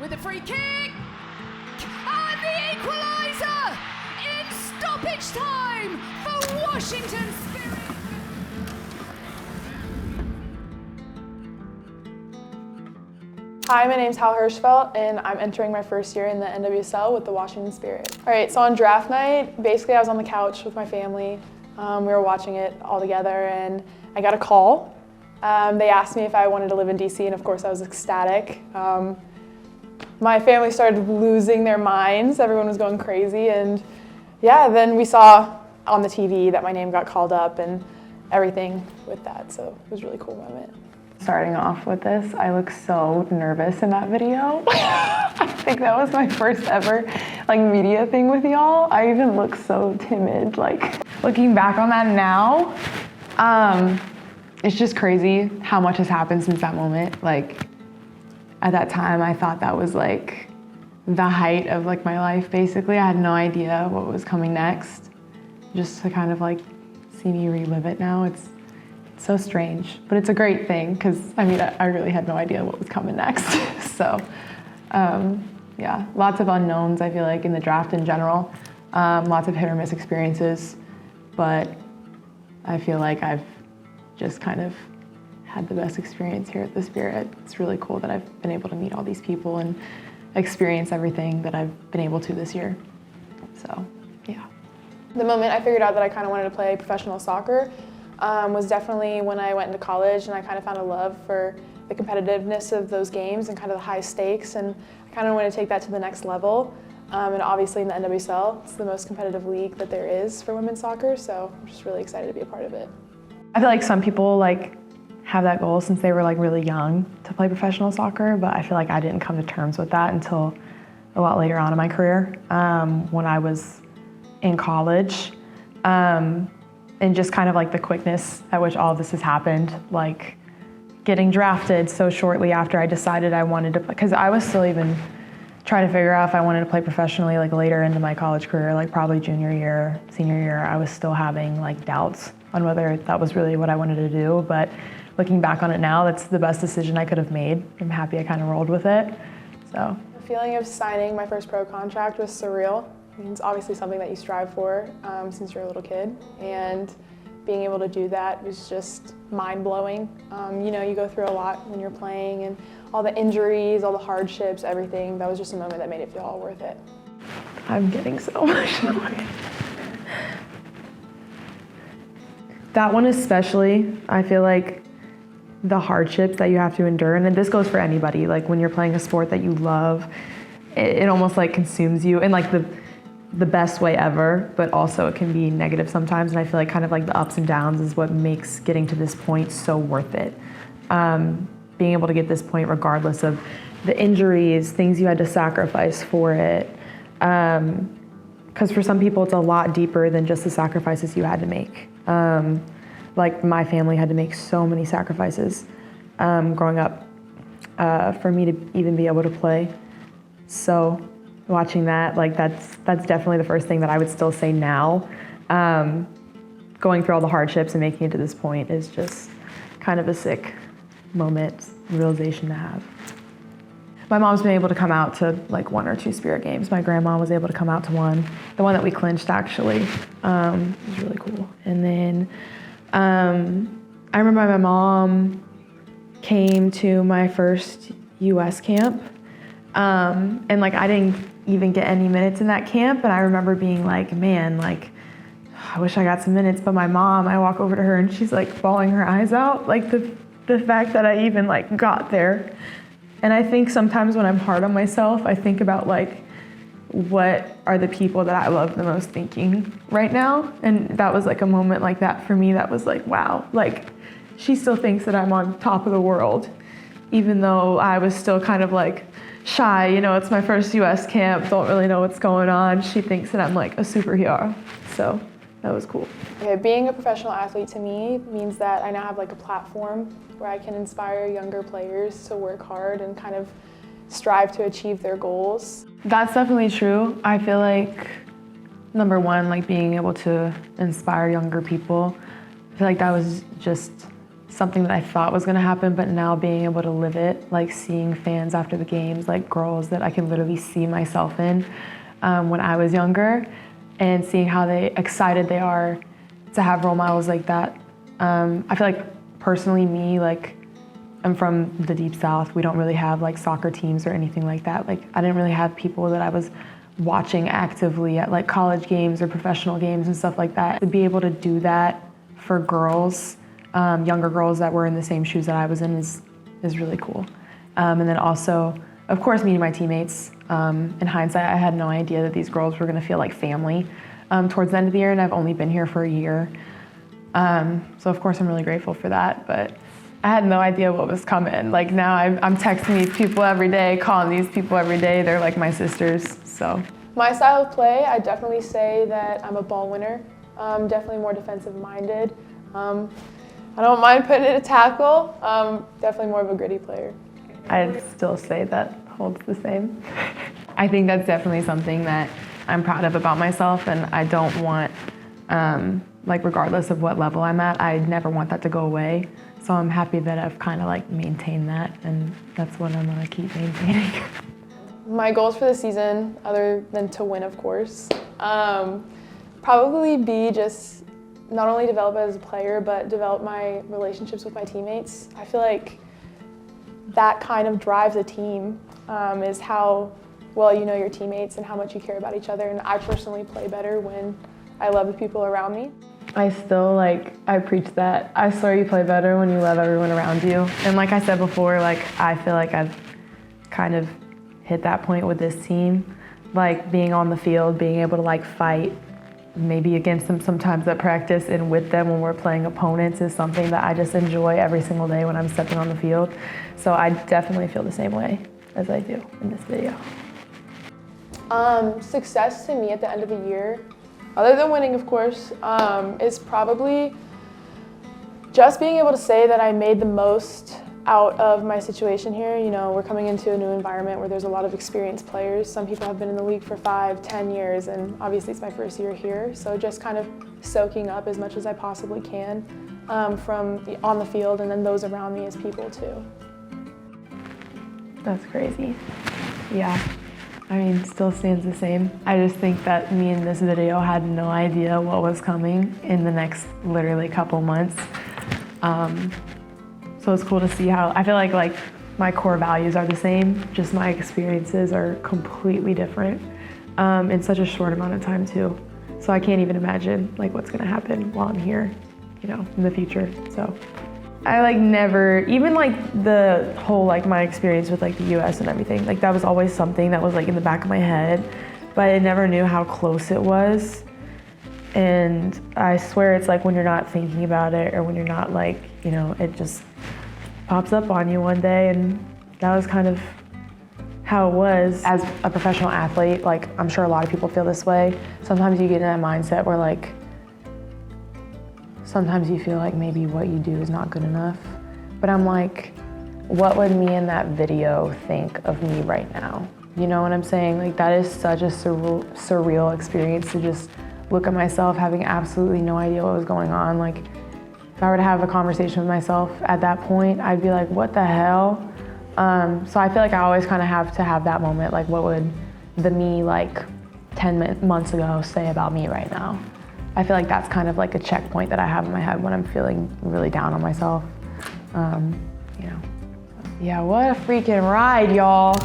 with a free kick, and the equaliser in stoppage time for Washington Spirit. Hi, my name's Hal Hershfelt, and I'm entering my first year in the NWSL with the Washington Spirit. All right, so on draft night, basically I was on the couch with my family. We were watching it all together, and I got a call. They asked me if I wanted to live in DC, and of course I was ecstatic. My family started losing their minds. Everyone was going crazy, and yeah, then we saw on the TV that my name got called up and everything with that, so it was a really cool moment. Starting off with this, I look so nervous in that video. I think that was my first ever media thing with y'all. I even look so timid. Looking back on that now, it's just crazy how much has happened since that moment. At that time, I thought that was the height of my life, basically. I had no idea what was coming next. Just to kind of see me relive it now, it's so strange, but it's a great thing because I really had no idea what was coming next. So yeah, lots of unknowns, I feel like, in the draft in general. Lots of hit or miss experiences, but I feel like I've just kind of had the best experience here at the Spirit. It's really cool that I've been able to meet all these people and experience everything that I've been able to this year. So yeah. The moment I figured out that I kind of wanted to play professional soccer was definitely when I went into college, and I kind of found a love for the competitiveness of those games and kind of the high stakes, and I kind of want to take that to the next level. And obviously in the NWSL, it's the most competitive league that there is for women's soccer, so I'm just really excited to be a part of it. I feel like some people have that goal since they were really young to play professional soccer, but I feel like I didn't come to terms with that until a lot later on in my career, when I was in college. And just kind of the quickness at which all of this has happened, getting drafted so shortly after I decided I wanted to play, because I was still even trying to figure out if I wanted to play professionally later into my college career, probably junior year, senior year. I was still having doubts on whether that was really what I wanted to do, but looking back on it now, that's the best decision I could have made. I'm happy I kind of rolled with it, so. The feeling of signing my first pro contract was surreal. It's obviously something that you strive for since you're a little kid, and being able to do that was just mind-blowing. You go through a lot when you're playing, and all the injuries, all the hardships, everything. That was just a moment that made it feel all worth it. I'm getting so emotional. That one especially, I feel like the hardships that you have to endure, and this goes for anybody, when you're playing a sport that you love, it almost consumes you in the best way ever, but also it can be negative sometimes, and I feel like the ups and downs is what makes getting to this point so worth it. Being able to get this point regardless of the injuries, things you had to sacrifice for it. Because for some people it's a lot deeper than just the sacrifices you had to make. My family had to make so many sacrifices growing up for me to even be able to play. So watching that, that's definitely the first thing that I would still say now. Going through all the hardships and making it to this point is just kind of a sick moment, realization to have. My mom's been able to come out to 1 or 2 Spirit games. My grandma was able to come out to one. The one that we clinched, actually, was really cool. And then I remember my mom came to my first US camp. And I didn't even get any minutes in that camp, and I remember being man, I wish I got some minutes. But my mom, I walk over to her and she's bawling her eyes out, the fact that I even got there. And I think sometimes when I'm hard on myself, I think about what are the people that I love the most thinking right now, and that was a moment like that for me. That was wow, she still thinks that I'm on top of the world, even though I was still kind of shy, it's my first US camp, don't really know what's going on. She thinks that I'm a superhero, so that was cool. Okay, being a professional athlete to me means that I now have a platform where I can inspire younger players to work hard and kind of strive to achieve their goals. That's definitely true. I feel number one, being able to inspire younger people, I feel that was just something that I thought was gonna happen, but now being able to live it, like seeing fans after the games, like girls that I can literally see myself in when I was younger, and seeing how excited they are to have role models like that. I feel like personally me, like I'm from the Deep South, we don't really have like soccer teams or anything like that. Like I didn't really have people that I was watching actively at like college games or professional games and stuff like that. To be able to do that for girls, younger girls that were in the same shoes that I was in is really cool. And then also, of course, meeting my teammates. In hindsight, I had no idea that these girls were gonna feel like family towards the end of the year, and I've only been here for a year. So of course I'm really grateful for that, but I had no idea what was coming. Like now I'm texting these people every day, calling these people every day. They're like my sisters, so. My style of play, I definitely say that I'm a ball winner. Definitely more defensive minded. I don't mind putting in a tackle. Definitely more of a gritty player. I'd still say that holds the same. I think that's definitely something that I'm proud of about myself, and I don't want, like regardless of what level I'm at, I never want that to go away. So I'm happy that I've kind of like maintained that, and that's what I'm gonna keep maintaining. My goals for the season, other than to win, of course, probably be just not only develop as a player, but develop my relationships with my teammates. I feel like that kind of drives a team, is how well you know your teammates and how much you care about each other. And I personally play better when I love the people around me. I still I preach that. I swear you play better when you love everyone around you. And like I said before, like I feel like I've kind of hit that point with this team. Like being on the field, being able to like fight, maybe against them sometimes at practice and with them when we're playing opponents is something that I just enjoy every single day when I'm stepping on the field. So I definitely feel the same way as I do in this video. Success to me at the end of the year, other than winning, of course, is probably just being able to say that I made the most out of my situation here. You know, we're coming into a new environment where there's a lot of experienced players. Some people have been in the league for 5, 10 years, and obviously it's my first year here. So just kind of soaking up as much as I possibly can from on the field, and then those around me as people too. That's crazy. Yeah. I mean, still stands the same. I just think that me in this video had no idea what was coming in the next literally couple months. So it's cool to see how, I feel like my core values are the same, just my experiences are completely different in such a short amount of time too. So I can't even imagine like what's gonna happen while I'm here, you know, in the future, so. I like never, even like the whole like my experience with like the US and everything, like that was always something that was like in the back of my head, but I never knew how close it was. And I swear it's like when you're not thinking about it or when you're not like, you know, it just pops up on you one day, and that was kind of how it was. As a professional athlete, like I'm sure a lot of people feel this way. Sometimes you get in that mindset where like, sometimes you feel like maybe what you do is not good enough. But I'm like, what would me in that video think of me right now? You know what I'm saying? Like that is such a surreal experience to just look at myself having absolutely no idea what was going on. Like if I were to have a conversation with myself at that point, I'd be like, what the hell? So I feel like I always kind of have to have that moment, like what would the me like 10 months ago say about me right now? I feel like that's kind of like a checkpoint that I have in my head when I'm feeling really down on myself. You know, yeah, what a freaking ride, y'all.